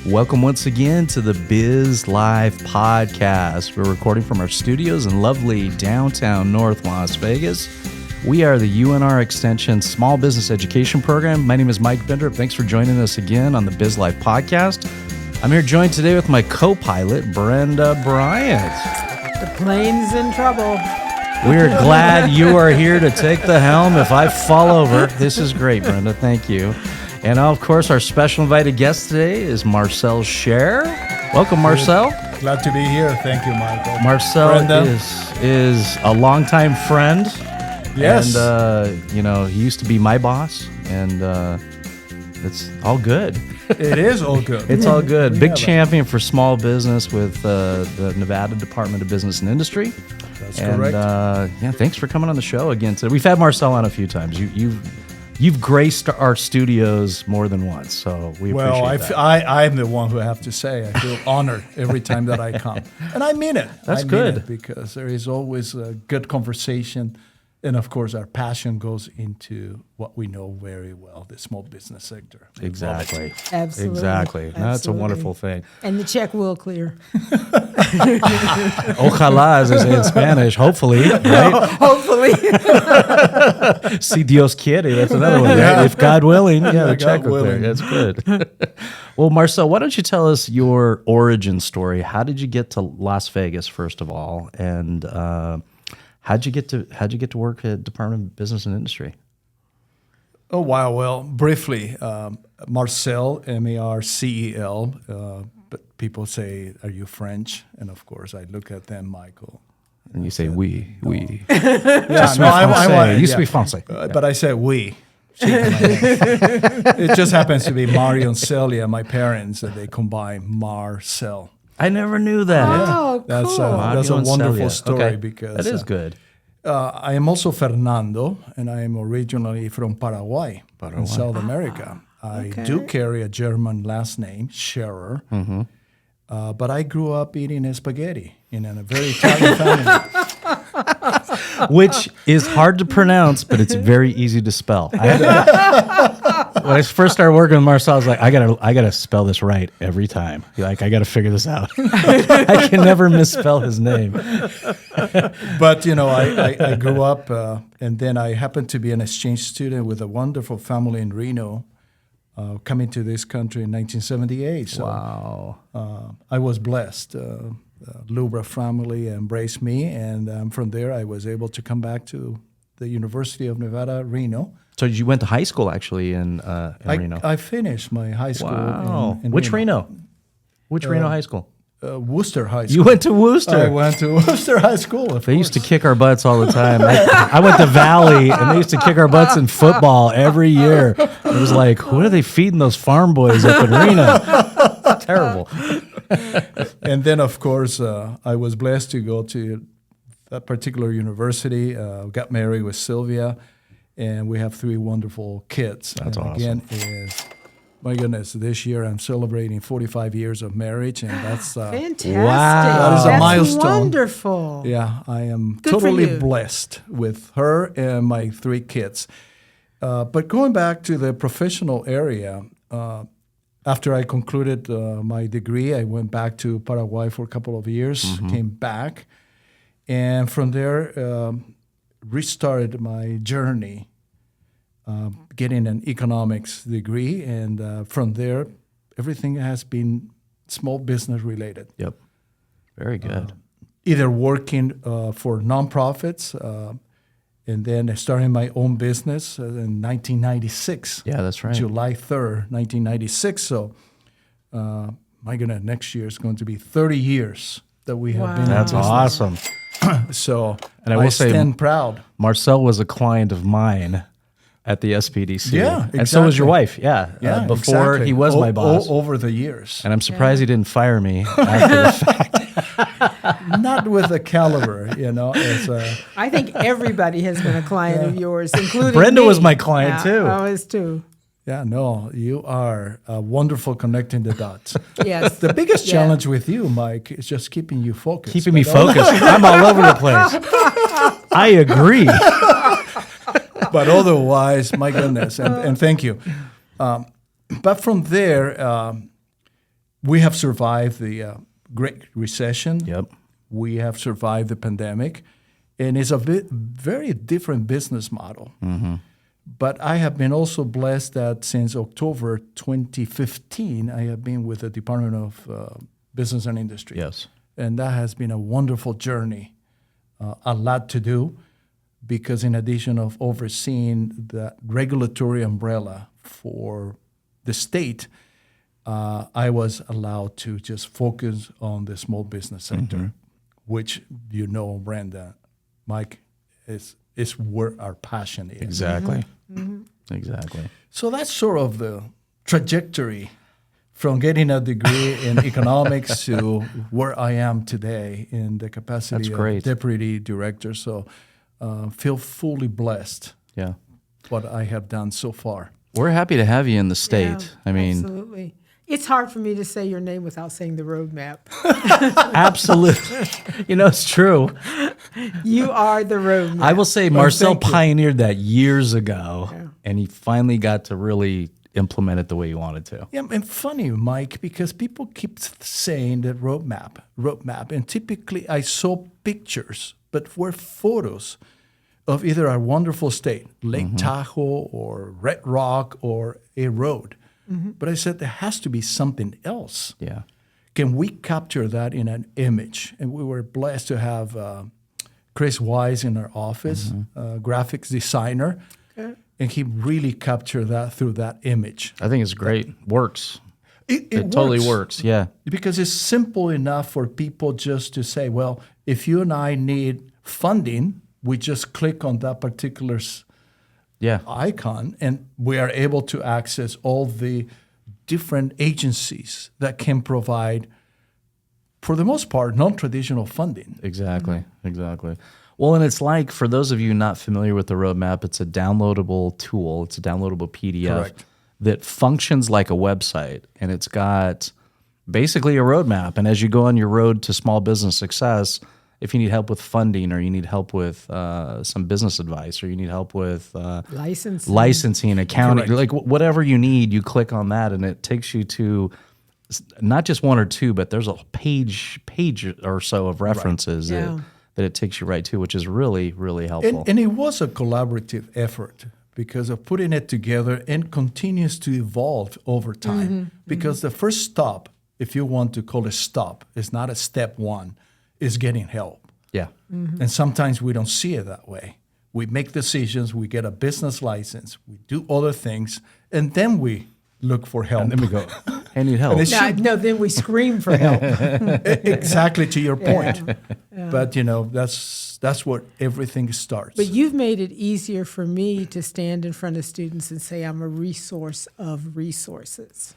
Welcome once again to the BizLife Podcast. We're recording from our studios in lovely downtown North Las Vegas. We are the UNR Extension Small Business Education Program. My name is Mike Bindrup. Thanks for joining us again on the BizLife Podcast. I'm here joined today with my co-pilot, Brenda Bryant. The plane's in trouble. We're glad you are here to take the helm. If I fall over, this is great, Brenda. Thank you. And of course, our special invited guest today is Marcel Schaerer. Welcome, Marcel. Glad to be here. Thank you, Michael. Marcel is a longtime friend. Yes. And, he used to be my boss, and it's all good. It is all good. It's all good. Big champion for small business with the Nevada Department of Business and Industry. That's correct. Thanks for coming on the show again today. We've had Marcel on a few times. You've graced our studios more than once, so we appreciate that. I'm the one who have to say I feel honored every time that I come. And I mean it. That's good. Mean it because there is always a good conversation. And, of course, our passion goes into what we know very well, the small business sector. Exactly. Absolutely. Exactly. No, that's a wonderful thing. And the check will clear. Ojalá, as they say in Spanish, hopefully, right? Hopefully. Si Dios quiere, that's another one, right? If God willing, the check will clear. That's good. Well, Marcel, why don't you tell us your origin story? How did you get to Las Vegas, first of all? And how'd you get to work at Department of Business and Industry? Oh, wow. Well, briefly, Marcel, M-A-R-C-E-L, but people say, are you French? And, of course, I look at them, Michael. And you say, oui. Yeah, You speak Francais. But I say, oui. It just happens to be Mario and Celia, my parents, that they combine Marcel. I never knew that. Oh, cool. That's a wonderful story because that is good. I am also Fernando, and I am originally from Paraguay. In South America. I do carry a German last name, Schaerer, but I grew up eating spaghetti in a very Italian family. Which is hard to pronounce, but it's very easy to spell. When I first started working with Marcel, I was like, I gotta spell this right every time. I gotta figure this out. I can never misspell his name. But I grew up, and then I happened to be an exchange student with a wonderful family in Reno, coming to this country in 1978. So, wow. I was blessed. Lubra family embraced me, and from there I was able to come back to the University of Nevada, Reno. So you went to high school actually in Reno? I finished my high school in Which Reno? Which Reno high school? Worcester High School. You went to Worcester? I went to Worcester High School, They used to kick our butts all the time. I went to Valley, and they used to kick our butts in football every year. It was like, what are they feeding those farm boys up in Reno? It's terrible. And then, of course, I was blessed to go to that particular university, got married with Sylvia, and we have 3 wonderful kids. That's and awesome. Again, my goodness, this year I'm celebrating 45 years of marriage, and that's fantastic. Wow. That is a milestone. Wonderful. Yeah, I am Good for totally you. blessed with her and my 3 kids. But going back to the professional area, after I concluded my degree, I went back to Paraguay for a couple of years, came back, and from there restarted my journey, getting an economics degree, and from there, everything has been small business related. Yep. Very good. Either working for nonprofits, and then starting my own business in 1996. Yeah, that's right. July 3rd, 1996. So, my goodness, next year is going to be 30 years that we have been in That's business. awesome. So, And I will say, stand proud. Marcel was a client of mine at the SPDC. Yeah, exactly. And so was your wife. Yeah. Yeah, before exactly. he was my boss. Over the years. And I'm surprised he didn't fire me after the fact. Not with the caliber, It's I think everybody has been a client of yours, including Brenda me. was my client, too. I was too. you are wonderful connecting the dots. Yes. The biggest challenge with you, Mike, is just keeping you focused. Keeping me focused. I'm all over the place. I agree. But otherwise, my goodness, and thank you. But from there, we have survived the Great Recession. Yep. We have survived the pandemic, and it's a very different business model. Mm-hmm. But I have been also blessed that since October 2015, I have been with the Department of Business and Industry. Yes. And that has been a wonderful journey, a lot to do, because in addition of overseeing the regulatory umbrella for the state, I was allowed to just focus on the small business sector, which, Brenda, Mike, is where our passion is. Exactly. Exactly. So that's sort of the trajectory from getting a degree in economics to where I am today in the capacity of deputy director. So feel fully blessed. Yeah. What I have done so far. We're happy to have you in the state. Yeah, I mean, absolutely. It's hard for me to say your name without saying the roadmap. absolutely. It's true. You are the roadmap. I will say Marcel pioneered that years ago, and he finally got to really implement it the way he wanted to. Yeah, and funny, Mike, because people keep saying that roadmap, and typically I saw pictures, but were photos of either our wonderful state, Lake Tahoe or Red Rock or a road. But I said there has to be something else. Yeah. Can we capture that in an image? And we were blessed to have Chris Wise in our office, graphics designer, and he really captured that through that image. I think it's great. Works. It totally works. Yeah. Because it's simple enough for people just to say, well, if you and I need funding, we just click on that particular icon, and we are able to access all the different agencies that can provide, for the most part, non-traditional funding. Exactly. Well, and it's like, for those of you not familiar with the roadmap, it's a downloadable tool. It's a downloadable PDF that functions like a website, and it's got basically a roadmap. And as you go on your road to small business success, if you need help with funding, or you need help with some business advice, or you need help with licensing, accounting, like whatever you need, you click on that, and it takes you to not just one or two, but there's a page or so of references that it takes you right to, which is really, really helpful. And it was a collaborative effort because of putting it together, and continues to evolve over time. Because the first stop, if you want to call it stop, is not a step one, is getting help. Yeah. And sometimes we don't see it that way. We make decisions, we get a business license, we do other things, and then we look for help. And then we go, I need help. No, then we scream for help. Exactly, to your point. But, that's where everything starts. But you've made it easier for me to stand in front of students and say I'm a resource of resources.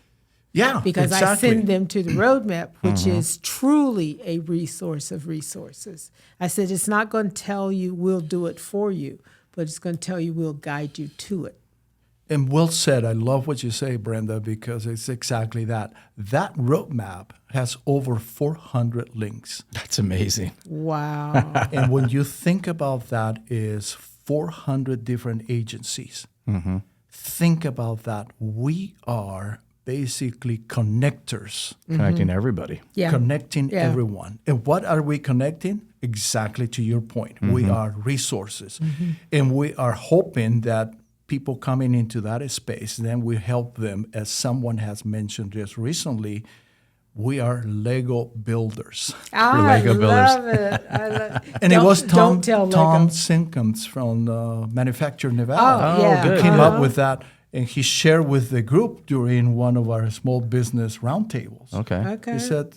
Yeah, because exactly. I send them to the roadmap, which is truly a resource of resources. I said, it's not going to tell you we'll do it for you, but it's going to tell you we'll guide you to it. And well said. I love what you say, Brenda, because it's exactly that. That roadmap has over 400 links. That's amazing. Wow. And when you think about that, is 400 different agencies. Think about that. We are basically connectors. Connecting everybody. Yeah. Connecting everyone. And what are we connecting? Exactly to your point. We are resources. And we are hoping that people coming into that space, then we help them, as someone has mentioned just recently, we are Lego builders. I love it. And it was Tom Sinkums from Manufacture Nevada who came up with that. And he shared with the group during one of our small business roundtables. Okay. He said,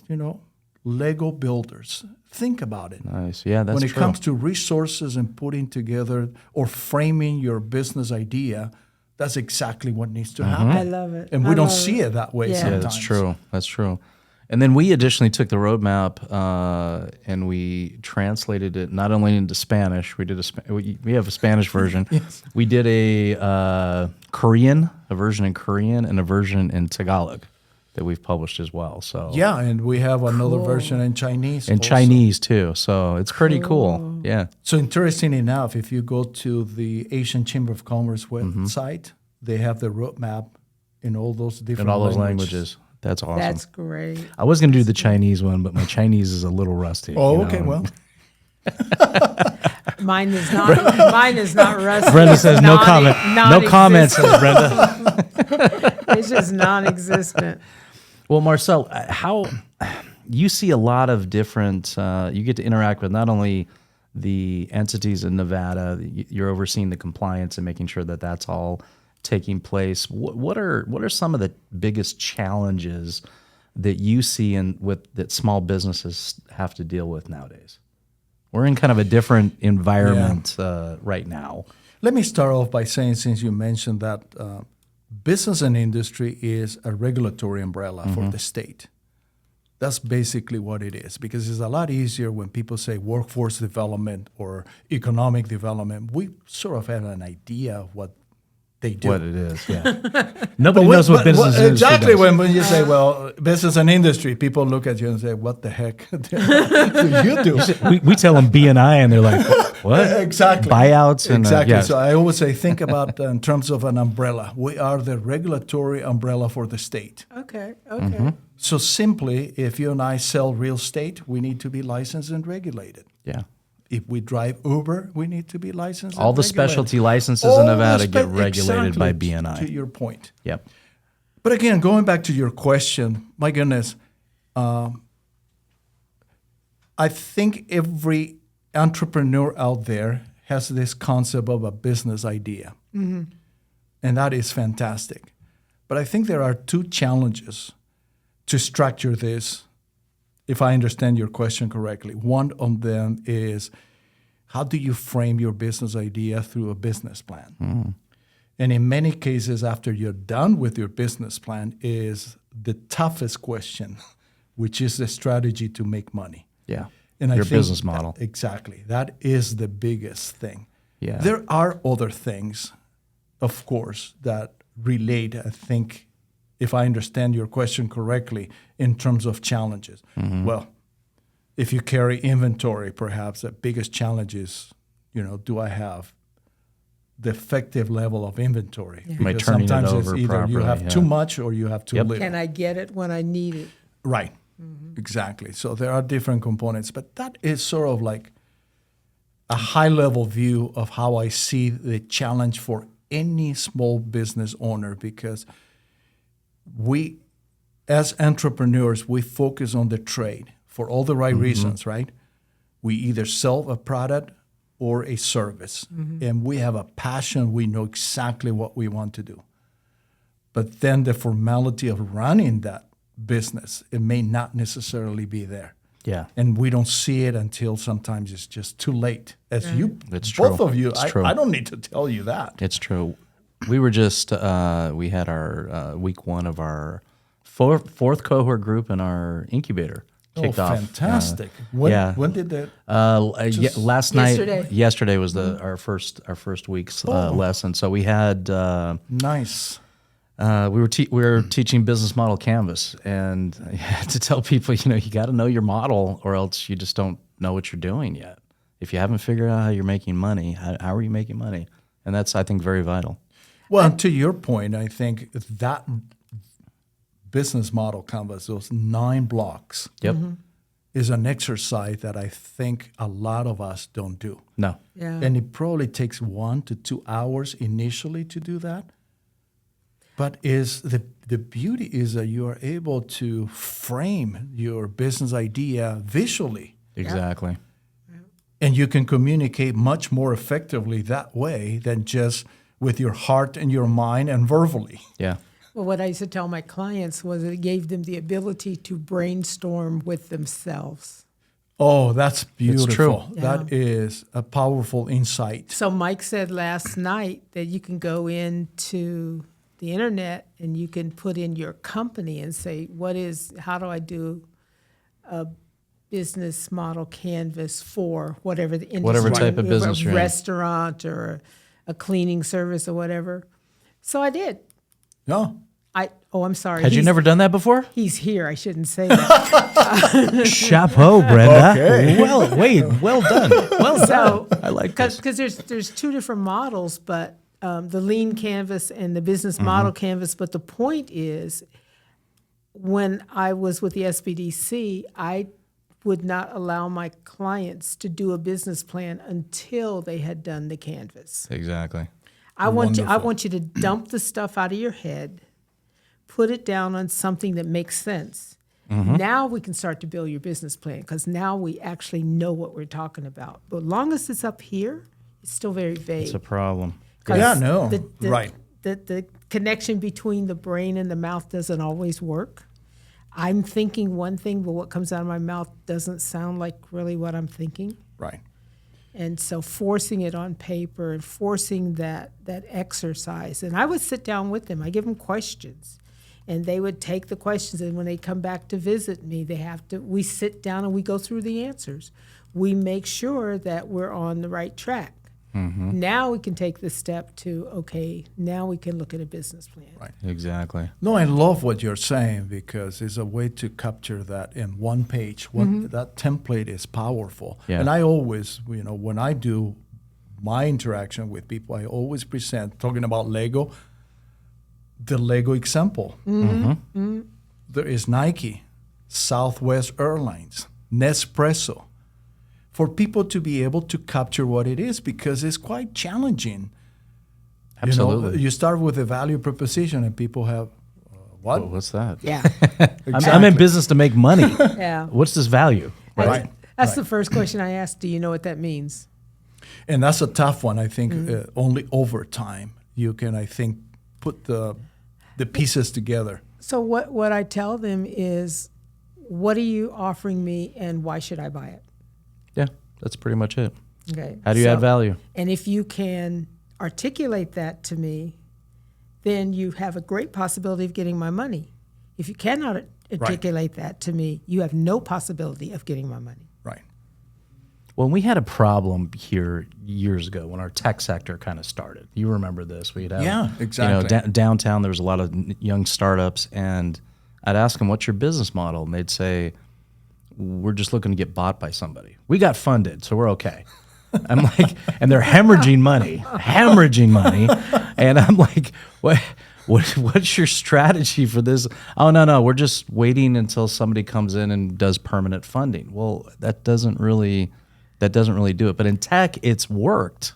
Lego builders. Think about it. Nice. Yeah, that's true. When it comes to resources and putting together or framing your business idea, that's exactly what needs to happen. I love it. And we don't see it that way sometimes. Yeah, that's true. And then we additionally took the roadmap and we translated it not only into Spanish. We did we have a Spanish version. Yes. We did a version in Korean, and a version in Tagalog that we've published as well. So Yeah, and we have another Cool. version in Chinese. in also. Chinese too. So it's pretty cool. Yeah. So interesting enough, if you go to the Asian Chamber of Commerce website, they have the roadmap in all those different In all those languages. That's awesome. That's great. I was going to do the Chinese one, but my Chinese is a little rusty. Oh, you know. okay, well. Mine is not. Mine is not rusty. Brenda It's says no comment. No comments, says Brenda. It's just non-existent. Well, Marcel, how you see a lot of different, you get to interact with not only the entities in Nevada, you're overseeing the compliance and making sure that that's all taking place. What are some of the biggest challenges that you see that small businesses have to deal with nowadays? We're in kind of a different environment right now. Let me start off by saying, since you mentioned that business and industry is a regulatory umbrella for the state. That's basically what it is, because it's a lot easier when people say workforce development or economic development. We sort of have an idea of what they do. What it is, yeah. Nobody knows what business and industry exactly does. when you say, well, business and industry, people look at you and say, what the heck do you do? We tell them B&I, and they're like, what? Exactly. Buyouts and exactly. yeah. So I always say, think about in terms of an umbrella. We are the regulatory umbrella for the state. Okay. So simply, if you and I sell real estate, we need to be licensed and regulated. Yeah. If we drive Uber, we need to be licensed. All and the regulated. specialty licenses in All Nevada the get regulated by exactly, B&I. To your point. Yep. But again, going back to your question, my goodness, I think every entrepreneur out there has this concept of a business idea. And that is fantastic. But I think there are two challenges to structure this, if I understand your question correctly. One of them is, how do you frame your business idea through a business plan? And in many cases, after you're done with your business plan, is the toughest question, which is the strategy to make money. Yeah. And Your I think business model. Exactly. That is the biggest thing. Yeah. There are other things, of course, that relate, I think, if I understand your question correctly, in terms of challenges. Well, if you carry inventory, perhaps the biggest challenge is, do I have the effective level of inventory? Am I Because turning it sometimes over it's either you properly? have Yeah. too much or you have too Yep. little. Can I get it when I need it? Right. Exactly. So there are different components, but that is sort of like a high-level view of how I see the challenge for any small business owner, because we, as entrepreneurs, we focus on the trade for all the right reasons, right? We either sell a product or a service, and we have a passion. We know exactly what we want to do. But then the formality of running that business, it may not necessarily be there. Yeah. And we don't see it until sometimes it's just too late. As you, It's both true. of you, It's true. I don't need to tell you that. It's true. We were just, we had our week one of our fourth cohort group in our incubator kicked off. Fantastic. When did that? Last night. Yesterday. Yesterday was our first week's lesson. So we had Nice. we were teaching business model canvas, and I had to tell people, you got to know your model, or else you just don't know what you're doing yet. If you haven't figured out how you're making money, how are you making money? And that's, I think, very vital. Well, to your point, I think that business model canvas, those 9 blocks, Yep. is an exercise that I think a lot of us don't do. No. Yeah. And it probably takes 1 to 2 hours initially to do that. But is the beauty is that you are able to frame your business idea visually. Exactly. And you can communicate much more effectively that way than just with your heart and your mind and verbally. Yeah. Well, what I used to tell my clients was it gave them the ability to brainstorm with themselves. Oh, that's beautiful. true. That is a powerful insight. So Mike said last night that you can go into the internet and you can put in your company and say, how do I do a business model canvas for whatever the industry, Whatever type of business a you're in. restaurant or a cleaning service or whatever. So I did. No, I'm sorry. Had you never done that before? He's here. I shouldn't say that. Chapeau, Brenda. Okay. Well done. Well done. I like this. Because there's two different models, but the lean canvas and the business model canvas. But the point is, when I was with the SBDC, I would not allow my clients to do a business plan until they had done the canvas. Exactly. I want you to dump the stuff out of your head, put it down on something that makes sense. Now we can start to build your business plan, because now we actually know what we're talking about. But as long as it's up here, it's still very vague. It's a problem. Yeah, no, right. The connection between the brain and the mouth doesn't always work. I'm thinking one thing, but what comes out of my mouth doesn't sound like really what I'm thinking. Right. And so forcing it on paper and forcing that exercise. And I would sit down with them. I give them questions. And they would take the questions. And when they come back to visit me, we sit down and we go through the answers. We make sure that we're on the right track. Now we can take the step to, okay, now we can look at a business plan. Right. Exactly. No, I love what you're saying, because it's a way to capture that in one page. That template is powerful. Yeah. And I always, when I do my interaction with people, I always present, talking about Lego, the Lego example. There is Nike, Southwest Airlines, Nespresso, for people to be able to capture what it is, because it's quite challenging. Absolutely. You start with a value proposition and people have, what? What's that? Yeah. I'm in business to make money. Yeah. What's this value? Right. That's the first question I ask. Do you know what that means? And that's a tough one. I think only over time you can, I think, put the pieces together. So what I tell them is, what are you offering me and why should I buy it? Yeah, that's pretty much it. Okay. How do you add value? And if you can articulate that to me, then you have a great possibility of getting my money. If you cannot articulate that to me, you have no possibility of getting my money. Right. Well, we had a problem here years ago when our tech sector kind of started. You remember this? We'd have, Yeah, exactly. Downtown, there was a lot of young startups, and I'd ask them, what's your business model? And they'd say, we're just looking to get bought by somebody. We got funded, so we're okay. I'm like, and they're hemorrhaging money. And I'm like, what's your strategy for this? Oh, no, we're just waiting until somebody comes in and does permanent funding. Well, that doesn't really do it. But in tech, it's worked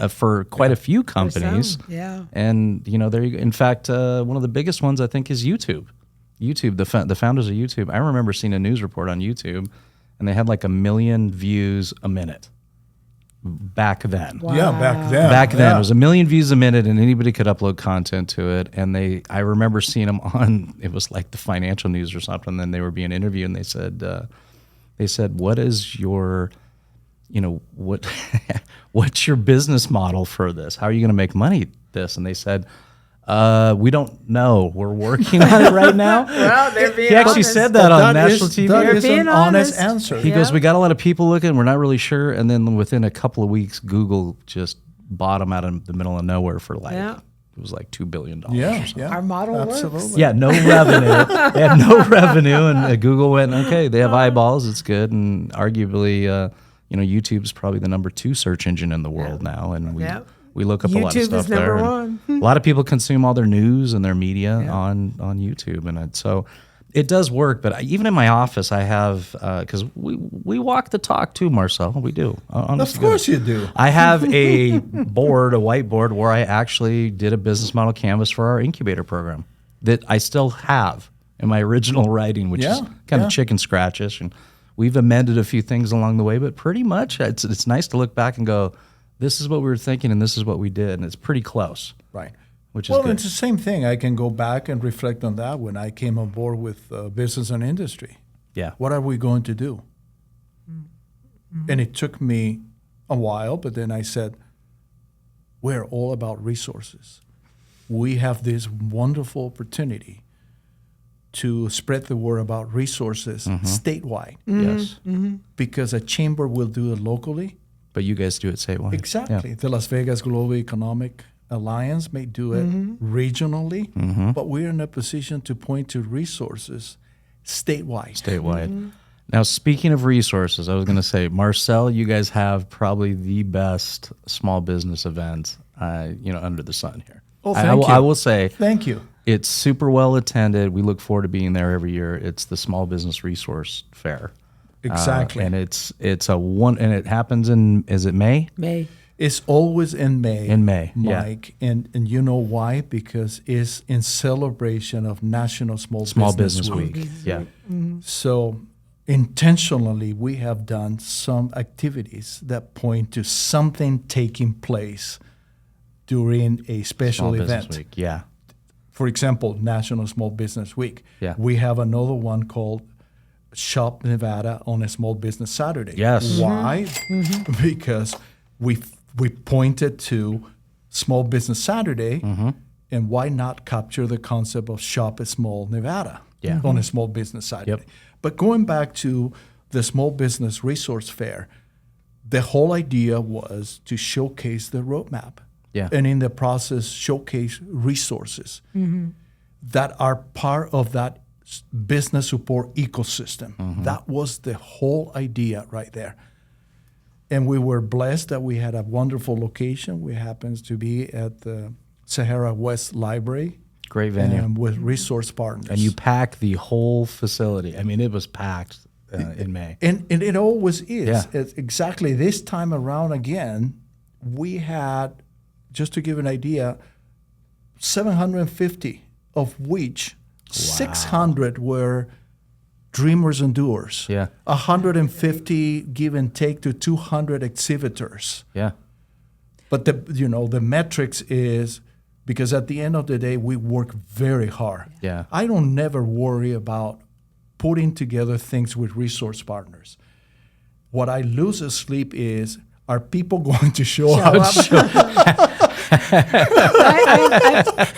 for quite a few companies. Yeah. And, there you go. In fact, one of the biggest ones, I think, is YouTube. The founders of YouTube, I remember seeing a news report on YouTube, and they had like 1 million views a minute back then. Wow. Yeah, back then. Back then, it was 1 million views a minute, and anybody could upload content to it. And I remember seeing them on, it was like the financial news or something, and then they were being interviewed, and they said, what is your, what's your business model for this? How are you going to make money this? And they said, we don't know. We're working on it right now. Well, they're being He actually honest. said that on national TV. That They're is being an honest honest. answer. He goes, we got a lot of people looking. We're not really sure. And then within a couple of weeks, Google just bought them out of the middle of nowhere for it was like $2 billion. Yeah, or something. yeah. Our model Absolutely. works. Yeah, no revenue. They had no revenue, and Google went, okay, they have eyeballs, it's good, and arguably, YouTube's probably the number 2 search engine in the world now, and we look up a lot of YouTube stuff is number there. one. A lot of people consume all their news and their media on YouTube, and so it does work. But even in my office, I have because we walk the talk too, Marcel. We do. Of course you do. I have a whiteboard, where I actually did a business model canvas for our incubator program that I still have in my original writing, which is kind of chicken scratchish. And we've amended a few things along the way, but pretty much it's nice to look back and go, this is what we were thinking and this is what we did. And it's pretty close. Right. Which is good. It's the same thing. I can go back and reflect on that when I came on board with business and industry. Yeah. What are we going to do? Mm-hmm. And it took me a while, but then I said, we're all about resources. We have this wonderful opportunity to spread the word about resources statewide. Yes. Because a chamber will do it locally. But you guys do it statewide. Exactly. Yeah. The Las Vegas Global Economic alliance may do it regionally, but we're in a position to point to resources statewide. Now, speaking of resources, I was going to say, Marcel, you guys have probably the best small business event, under the sun here. Oh, thank you. I will say, thank you. It's super well attended. We look forward to being there every year. It's the Small Business Resource Fair. Exactly. And it's and it happens is it May? May. It's always in May. In May, Mike. Yeah. And you know why? Because it's in celebration of National Small Business Week. Yeah. So intentionally, we have done some activities that point to something taking place during a special Small event. Business Week. Yeah. For example, National Small Business Week. Yeah. We have another one called Shop Nevada on a Small Business Saturday. Yes. Why? Because we pointed to Small Business Saturday, and why not capture the concept of Shop a Small Nevada on a Small Business Saturday? Yep. But going back to the Small Business Resource Fair, the whole idea was to showcase the roadmap. Yeah. And in the process, showcase resources that are part of that business support ecosystem. That was the whole idea right there. And we were blessed that we had a wonderful location. We happens to be at the Sahara West Library. Great venue. And with resource partners. And you pack the whole facility. I mean, it was packed in May. And it always is. Yeah. It's exactly this time around again, we had, just to give an idea, 750, of which 600 were dreamers and doers. Yeah. 150 give and take to 200 exhibitors. Yeah. But the metrics is, because at the end of the day, we work very hard. Yeah. I don't never worry about putting together things with resource partners. What I lose sleep is, are people going to show up? I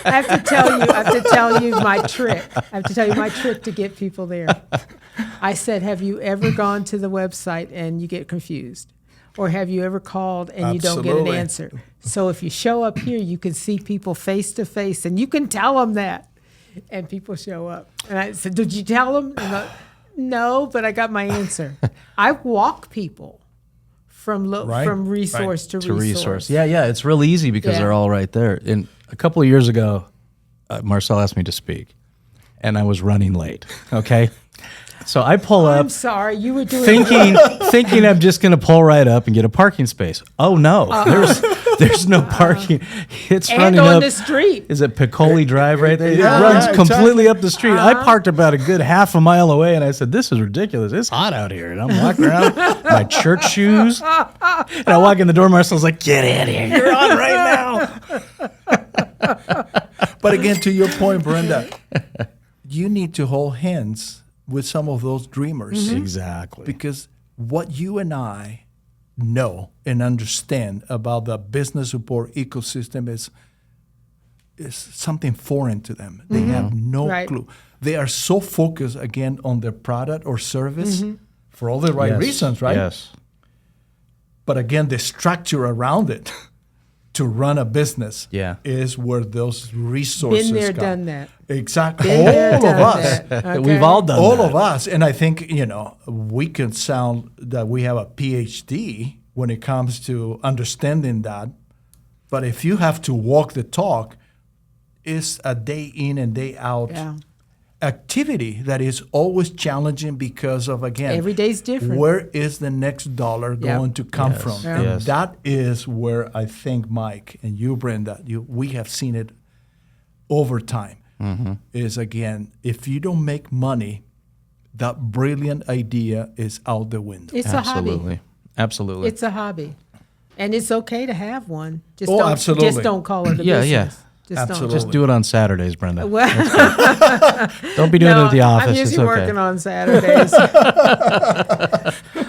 have to tell you my trick. I have to tell you my trick to get people there. I said, have you ever gone to the website and you get confused? Or have you ever called and you don't get an answer? So if you show up here, you can see people face to face and you can tell them that. And people show up. And I said, did you tell them? And no, but I got my answer. I walk people from resource to resource. Yeah, it's real easy because they're all right there. And a couple of years ago, Marcel asked me to speak, and I was running late. Okay, so I pull up. I'm sorry, you were doing thinking I'm just going to pull right up and get a parking space. Oh no, there's no parking. It's and running on up the street. Is it Piccoli Drive right there? Yeah, it runs completely exactly. up the street. I parked about a good half a mile away, and I said, "This is ridiculous. It's hot out here." And I'm walking around my church shoes, and I walk in the door. Marcel's like, "Get in here. You're on right now." But again, to your point, Brenda, you need to hold hands with some of those dreamers. Exactly. Because what you and I know and understand about the business support ecosystem is something foreign to them. They have no clue. They are so focused, again, on their product or service for all the right reasons, right? Yes. But again, the structure around it to run a business is where those resources Been there, come. done that. Exactly. Been there, All of done us. that. Okay. We've all done All that. of us. And I think, we can sound that we have a PhD when it comes to understanding that. But if you have to walk the talk, it's a day in and day out activity that is always challenging because of, again, every day's different. Where is the next dollar going to come from? Yeah. And Yes. that is where I think, Mike, and you, Brenda, we have seen it over time. Is, again, if you don't make money, that brilliant idea is out the window. It's a hobby. Absolutely. It's a hobby. And it's okay to have one. Just absolutely. Just don't call it a Yeah, business. yeah. Just Absolutely. Just do it on Saturdays, Brenda. Well, Don't be doing it at the office. I'm It's usually okay. working on Saturdays.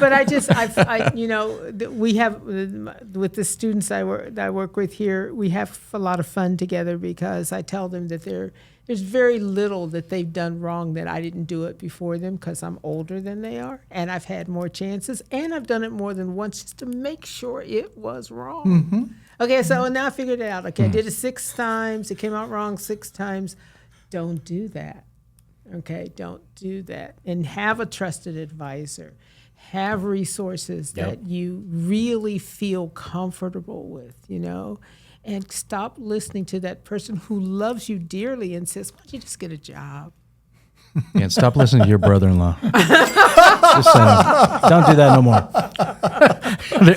but we have with the students that I work with here, we have a lot of fun together because I tell them that there's very little that they've done wrong that I didn't do it before them because I'm older than they are and I've had more chances and I've done it more than once just to make sure it was wrong. Mm-hmm. Okay, so now I figured it out. Okay, I did it 6 times. It came out wrong 6 times. Don't do that. Okay, don't do that. And have a trusted advisor. Have resources that you really feel comfortable with, and stop listening to that person who loves you dearly and says, why don't you just get a job? Yeah, and stop listening to your brother-in-law. Just saying. Don't do that no more.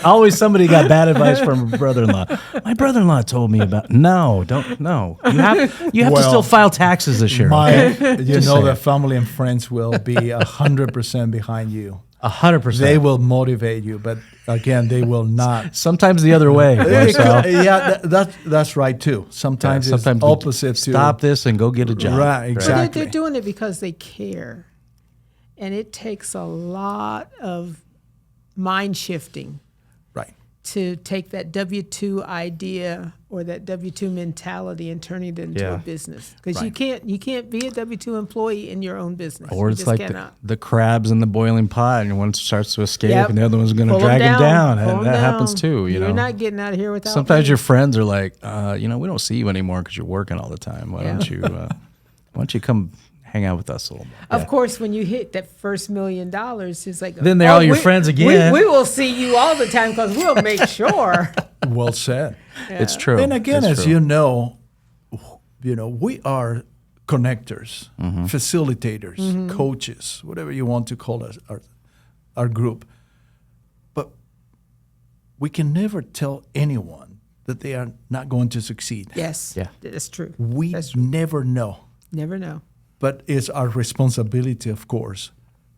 Always somebody got bad advice from a brother-in-law. My brother-in-law told me about. No, don't. No, you have to still file taxes this year. That family and friends will be 100% behind you. 100%. They will motivate you, but again, they will not. Sometimes the other way. Marcel. That's right too. Sometimes it's opposite. Stop this and go get a job. Right, exactly. But they're doing it because they care, and it takes a lot of mind shifting. Right. To take that W-2 idea or that W-2 mentality and turn it into a business, because you can't be a W-2 employee in your own business. Or it's like the crabs in the boiling pot, and one starts to escape, and the other one's going to Pull drag him down, and that down. happens too. You're not getting out of here without. Sometimes me. your friends are like, we don't see you anymore because you're working all the time. Why don't you come hang out with us a little more? Of course, when you hit that first $1 million, it's like then they're all your friends again. We will see you all the time because we'll make sure. Well said. Yeah. It's true. And again, you know, we are connectors, facilitators, coaches, whatever you want to call us, our group. But we can never tell anyone that they are not going to succeed. Yes. Yeah. That's true. That's true. Never know. Never know. But it's our responsibility, of course,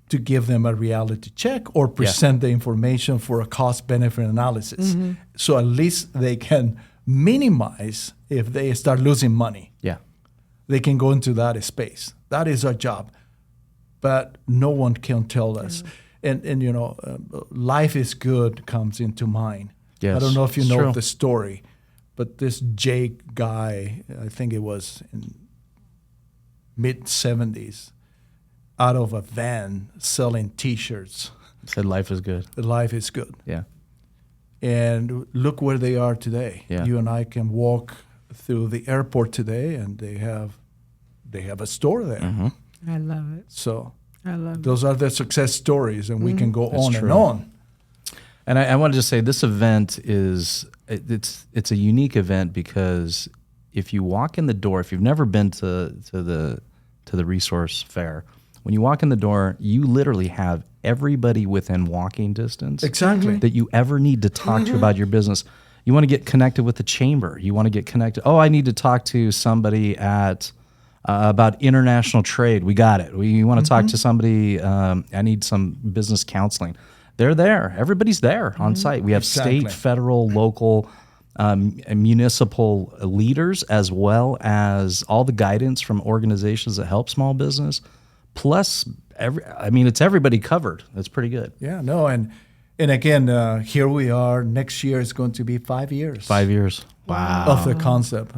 to give them a reality check or present the information for a cost-benefit analysis. So at least they can minimize if they start losing money. Yeah. They can go into that space. That is our job. But no one can tell us. And life is good comes into mind. Yes, I don't know if you know true. the story, but this Jake guy, I think it was in mid-70s, out of a van selling T-shirts. Said life is good. Life is good. Yeah. And look where they are today. Yeah. You and I can walk through the airport today, and they have a store there. I love it. So I love those are the success stories, and we can go on true. and on. And I wanted to say this event it's a unique event because if you walk in the door, if you've never been to the resource fair, when you walk in the door, you literally have everybody within walking distance Exactly. that you ever need to talk to about your business. You want to get connected with the chamber. You want to get connected. Oh, I need to talk to somebody at about international trade. We got it. You want to talk to somebody. I need some business counseling. They're there. Everybody's there on site. We have state, federal, local, municipal leaders, as well as all the guidance from organizations that help small business. Plus, it's everybody covered. That's pretty good. Yeah, no, and again, here we are. Next year is going to be 5 years. 5 years. Wow. Of the concept,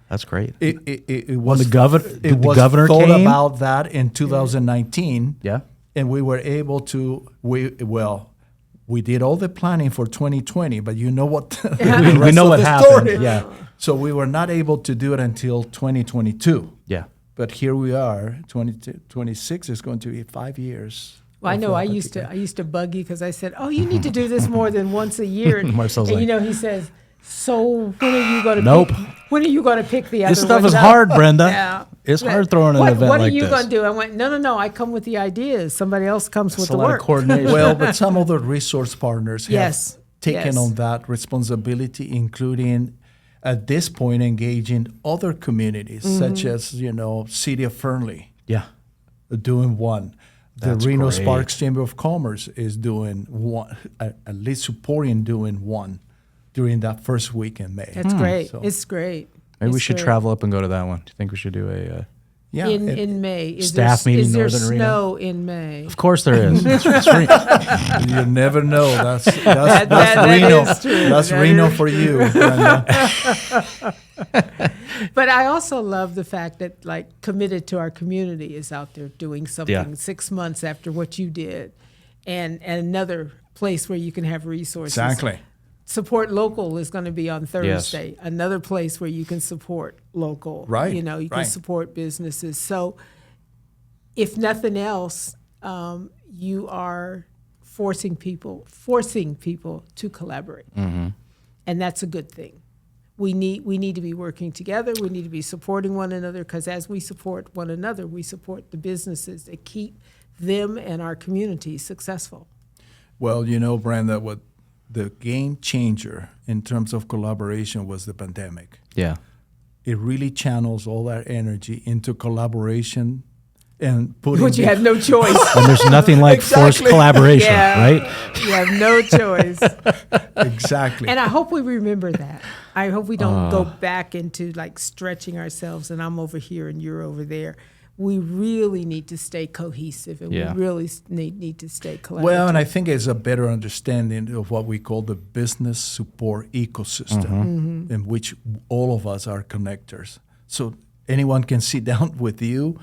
That's great. It was the governor thought came? about that in 2019. Yeah. And we were able to, we did all the planning for 2020, but you know what? we know what happened. Story. Yeah. So we were not able to do it until 2022. Yeah. But here we are. 2026 is going to be 5 years. Well, I know I used to bug you because I said, "Oh, you need to do this more than once a year." Marcel's and like, he says, "So when are you going to? Nope. When are you going to pick the other? This stuff ones is up?" hard, Brenda. Yeah. It's hard throwing an event like this. What are you going to do? I went, no. I come with the ideas. Somebody else comes with It's a the lot work. of coordination. Well, but some of the resource partners have Yes. taken Yes. on that responsibility, including at this point engaging other communities, such as City of Fernley, doing one. The That's Reno great. Sparks Chamber of Commerce is doing one, at least supporting doing one during that first week in May. That's great. So- It's great. Maybe we It's should great. travel up and go to that one. Do you think we should do Yeah, in May? Is Staff there, meeting is there Northern Reno? snow in May? Of course there is. you never know. That's that Reno. is true. That's That Reno is for you, Brenda. But I also love the fact that like Committed to Our Community is out there doing something 6 months after what you did, and another place where you can have resources. Exactly. Support Local is going to be on Thursday. Another place where you can support local. Right, You know, you can right. support businesses. So if nothing else, you are forcing people to collaborate. And that's a good thing. We need to be working together. We need to be supporting one another, because as we support one another, we support the businesses that keep them and our community successful. Well, you know, Brenda, what the game changer in terms of collaboration was the pandemic. Yeah. It really channels all that energy into collaboration and putting. But you have no choice. And there's nothing like forced Exactly. collaboration, Yeah. right? You have no choice. Exactly. And I hope we remember that. I hope we don't go back into like stretching ourselves and I'm over here and you're over there. We really need to stay cohesive, and Yeah. we really need to stay collaborative. Well, and I think it's a better understanding of what we call the business support ecosystem, in which all of us are connectors. So anyone can sit down with you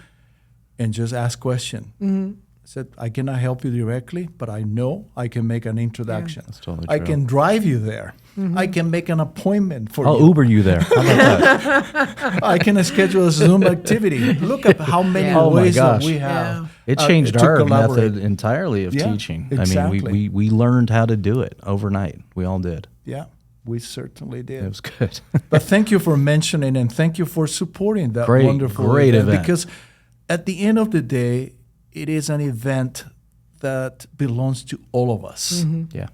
and just ask question. I said, I cannot help you directly, but I know I can make an introduction. That's totally I true. can drive you there. I can make an appointment for I'll you. Uber you there. How about that? I can schedule a Zoom activity. Look at how many Yeah. Oh my ways that gosh. we have. Yeah. It uh, changed to our collaborate. method entirely of Yeah, teaching. exactly. I mean, we learned how to do it overnight. We all did. Yeah, we certainly did. It was good. But thank you for mentioning and thank you for supporting that Great, wonderful great event. Because at the end of the day, it is an event that belongs to all of us. Yeah.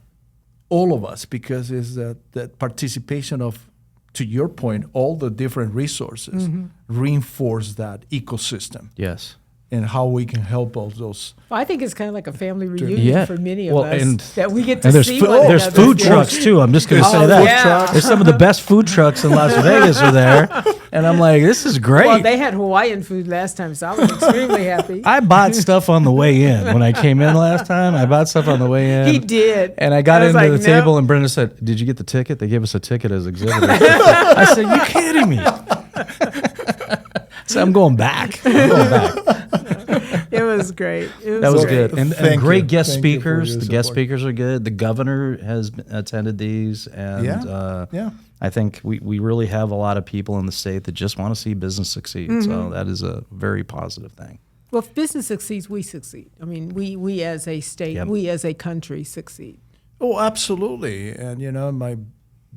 All of us, because it's that participation of, to your point, all the different resources reinforce that ecosystem Yes. and how we can help all those. Well, I think it's kind of like a family reunion Yeah. for many of Well, us, and- that we get to And there's see food, one there's another. food trucks too. I'm just going to Oh, say that. yeah. There's some of the best food trucks in Las Vegas are there, and I'm like, this is great. Well, they had Hawaiian food last time, so I was extremely happy. I bought stuff on the way in when I came in last time. I bought stuff on the way in. He did. And I got I was into like, the table, "No." and Brenda said, "Did you get the ticket?" They gave us a ticket as exhibitors. I said, "You kidding me?" So I'm going back. It was great. That was great. good. And Thank great you. guest Thank you for speakers. your The guest support. speakers are good. The governor has attended these. And Yeah. I think we really have a lot of people in the state that just want to see business succeed. So that is a very positive thing. Well, if business succeeds, we succeed. I mean, we as a state, Yep. we as a country succeed. Oh, absolutely. And, you know, my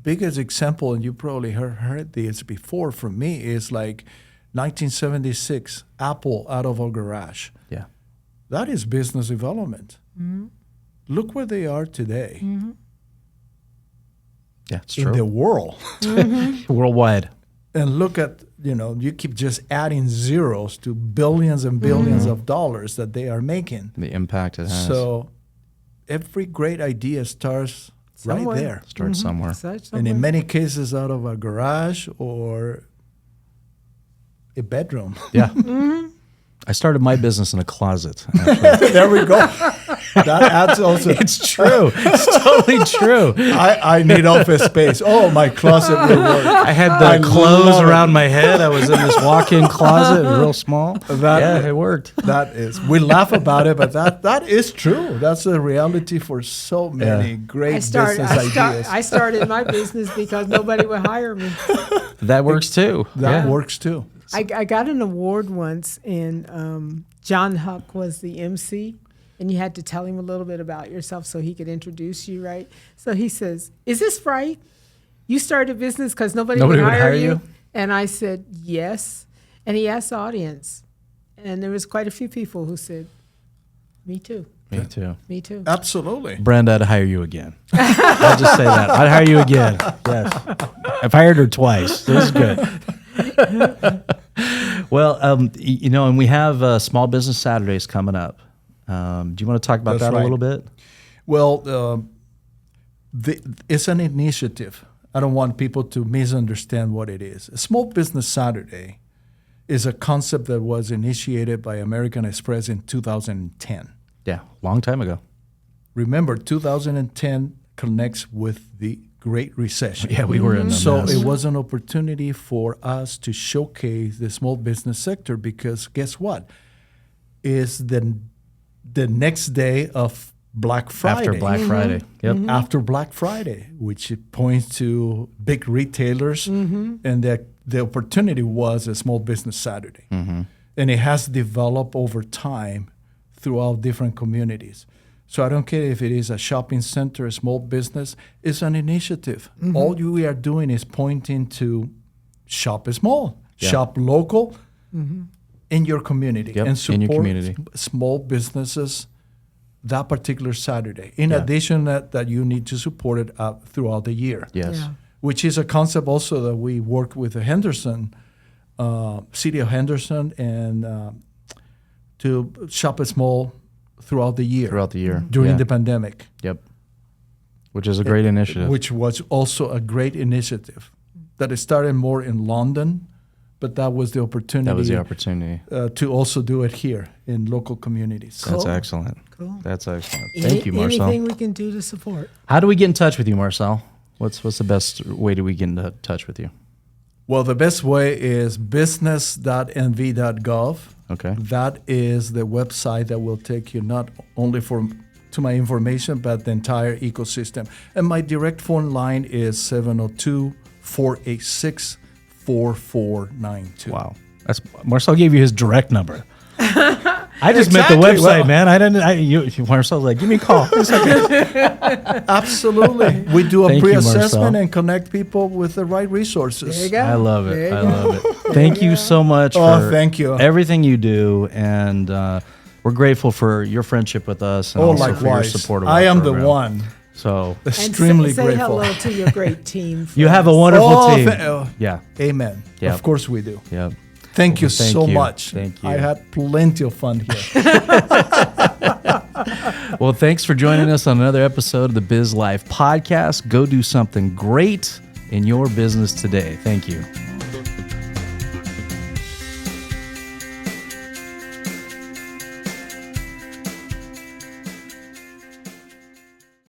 biggest example, and you probably heard this before from me, is like 1976, Apple out of our garage. Yeah. That is business development. Look where they are today Yeah, it's in true. the world. Worldwide. And look at, you know, you keep just adding zeros to billions and 1000000000s of dollars that they are making. The impact it has. So every great idea starts Somewhere. right there. Start somewhere. Such And in somewhere. many cases out of a garage or a bedroom. Yeah. I started my business in a closet. Actually. There we go. That adds also. It's true. It's totally true. I need office space. Oh, my closet will work. I had the I clothes love it. around my head. I was in this walk-in closet, real small. That- Yeah, it worked. That is, we laugh about it, but that is true. That's a reality for so many Yeah. great business ideas. I started my business because nobody would hire me. That works too. That Yeah. works too. I got an award once, and John Huck was the MC, and you had to tell him a little bit about yourself so he could introduce you, right? So he says, "Is this right? You started a business because nobody would hire you?" And I said, "Yes." And he asked the audience, and there was quite a few people who said, "Me too, Me too. me too." Absolutely. Brenda, I'd hire you again. I'll just say that. I'd hire you again. Yes. I've hired her twice. This is good. Well, you know, and we have Small Business Saturdays coming up. Do you want to talk about That's that right. a little bit? Well, it's an initiative. I don't want people to misunderstand what it is. A Small Business Saturday is a concept that was initiated by American Express in 2010. Yeah, long time ago. Remember, 2010 connects with the Great Recession. Yeah, we were in a So mess. it was an opportunity for us to showcase the small business sector because guess what? Is the next day of Black Friday. After Black Friday. Yep. After Black Friday, which it points to big retailers, and the opportunity was a Small Business Saturday. And it has developed over time throughout different communities. So I don't care if it is a shopping center, a small business, it's an initiative. All we are doing is pointing to shop small, shop local in your community, Yep, and in your support community. small businesses that particular Saturday. In addition, that you need to support it throughout the year. Yes. Yeah. Which is a concept also that we work with the Henderson, city of Henderson, and to shop small throughout the year. Throughout the year. During Yeah. the pandemic. Yep. Which is a great initiative. Which was also a great initiative that it started more in London, but that was the opportunity, That was the opportunity. to also do it here in local communities. That's Cool. excellent. Cool. That's excellent. Thank you, Marcel. Anything we can do to support. How do we get in touch with you, Marcel? What's the best way do we get in touch with you? Well, the best way is business.nv.gov. Okay. That is the website that will take you not only to my information, but the entire ecosystem. And my direct phone line is 702-486-4492. Wow. That's Marcel gave you his direct number. I just meant the Exactly. website, Well- man. Marcel's like, give me a call. It's okay. Absolutely. We do a Thank you, pre-assessment Marcel. and connect people with the right resources. There you go. I love There it. you I go. love it. Thank you so much Oh, for thank you. everything you do. And we're grateful for your friendship with us and Oh, also for your likewise. support of I our am the program. one. So And Extremely say grateful. hello to your great team. you have a friends. wonderful team. Oh, Yeah. amen. Yeah. Of course we do. Yeah. Thank you Thank so you. much. Thank you. I had plenty of fun here. Well, thanks for joining us on another episode of the BizLife Podcast. Go do something great in your business today. Thank you.